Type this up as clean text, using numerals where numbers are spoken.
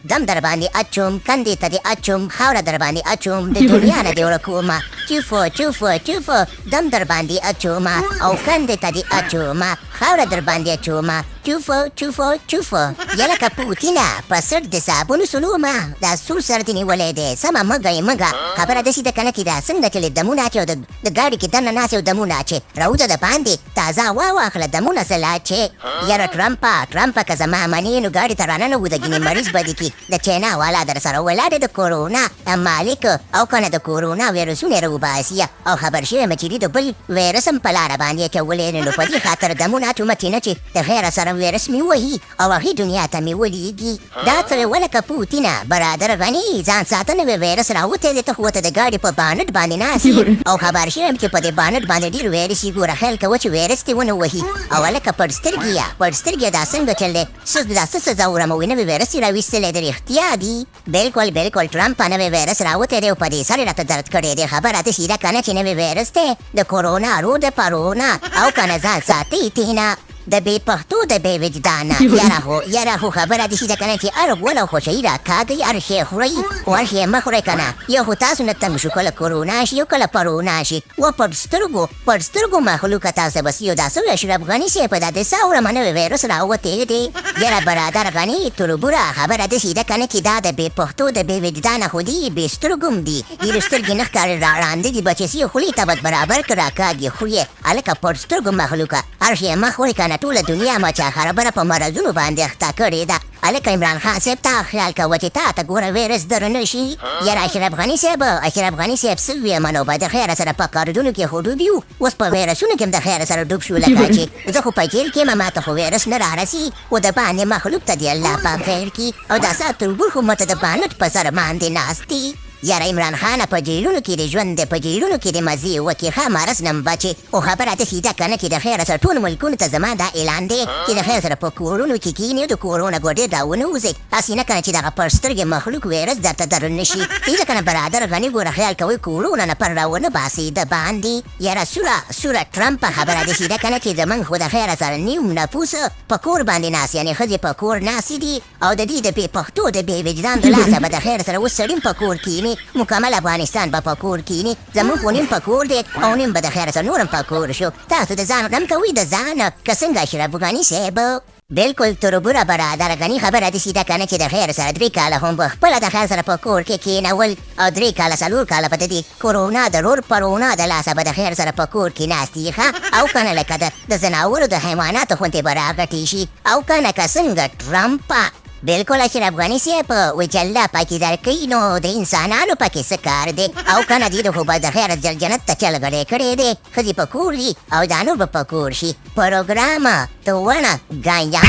دم در باندې اچوم کندې ته دې اچوم خاوره در باندې اچوم د دنیا نه دې ورکوم چوفو چوفو چوفو دم در باندې اچوم او کندې ته دې اچوم خاوره در باندې اچوم چوفو چوفو چوفو یلکه پوتینه په سر د صابونو سلومه دا سور سر دې نیولی دی سمه مګه یې مګه خبره داسې ده که نه چې دا څنګه چې دمونه اچي او د ګاډي کې دننه ناست او دمونه اچي راوځه د باندې تازه هوا واخله دمونه سه لا اچي یاره ټرمپه که زما منې نو ګاډي ته راننوځه د ګینې مریض به دې کي د چاینا والا در سره ولاړ د کورونا مالک او که نه د کورونا ویروسونه یې راوباسي او خبر شوی یم چې د بل ویروس هم په لاره باندې اچولی نو په دې خاطر دمونه اچومه چې نه چې د خیره سره ویروس مې وهي او هغې دنیا ته مې ولیږي دا څه ولکه پوتینه برادر غني ځان ساته نوی ویروس راوتی دی ته خو ته د ګاډي په بانټ باندې ناست او خبر شوی یم چې په دې بانټ باندې ډېر ویروس یي ګوره خیال کوه چې ویروس دې ونه وهي او هلکه پړ سترګې دا څنګه چل دی دا څه سزا ورموي نوی ویروس یې راویستلی دی رښتیا دي بلکل ټرمپ نوی ویروس راوتی دی او په دې سر یې راته درد کړی دی خبره داسې ده که نه چې نوی ویروس دی د کورونا رو د پرونا او که نه ځان ساتي تېنه د بې پښتو د بې وجدانه یاره خو خبره داسې ده که نه چې هر ګوله خوشحي راکاږئ هر شی خورئ خو هر شی مه خورئ که نه یو خو تاسو نه تنګ شو کله کورونا شي او کله پرونا شي و پر سترګو مخلوقه تاسو بس یو دا څه اشرف غني صاحب دا د څه اورمه نوی ویروس راوتی دی یاره برادر غني تربوره خبره داسې ده که نه چې دا د بې پښتو د بې وجدانه خو دي بې سترګو هم دي ډېرې سترګې نه ښکاري راړانده دي بچې سي خولې ته بد برابر که راکاږي خورې هلکه پر سترګو مخلوقه هر شی مه خورئ که نه ټوله دنیا ما چا خرابره په مرضونو باندې اخته کړې ده هلکه عمران خان صاحب ته خیال کوه چې تا ته ګوره ویروس در نه شي یاره اشرف غني صاحب څه ویمه نو به د خیره سره په کاردونو کې خو ډوب یو اوس په ویروسونو کې هم د خیره سره ډوب شو لکه چې زه خو په جیل کې یم ما ته خو ویروس نه رارسي و د باندې مخلوق ته دې الله په خیر کي او دا سات تربور خو ماته د بانټ په سر باندې ناست دي یاره عمران خانه په جیلونو کې د ژوند په جیلونو کې د مزې وکړي ښه مرض نه بچې او خبره داسې ده که نه چې د خیره سره ټولو ملکونو ته زما دا اعلان دی چې د خیر سره په کورونو کې کښېني او د کورونا ګوډې راونوځئ هسې نه که نه چې دغه پر سترګې مخلوق ویروس درته در نه شي ځکه که نه برادر غني ګوره خیال کوئ کورونا نه پر راونه باسي د باندې یاره سوره ټرمپه خبره داسې ده که نه چې زموږ خو د خیره سره نیم نفوس په کور باندې ناست یعنې ښځې په کور ناستې دي او د دې د بې پښتو د بې وجدان د لاسه به د خیر سره اوس سړي په کور کښېني مکمل افغانستان به په کور کښېني زموږ خو نیم په کور دی او نیم به د خیره سره نور هم په کور شو تاسو د ځان غم کوئ د ځانه که څنګه اشرف غني صاحب بلکل تربوره برادر غني خبره داسې ده که نه چې د خیر سره 3 کاله هم به خپله د خیر سره په کور کې کښېنول او 3 کاله 4 کاله به د دې کورونا د رور پرونا د لاسه به د خیر سره په کور کې ناستې ښه او که نه لکه د زناورو د حیواناتو غوندې به راغټې شي او که نه که څنګه ټرمپه بلکل اشرف غني صاحب وایي چې الله پاکې درکوي نو د انسانانو پکې څه کار دی او که نه دي د خو به د خیر جنت ته چلګړی کړی دی ښځې په کور دي او دا نور به په کور شي پروګرام تو ونه ګایا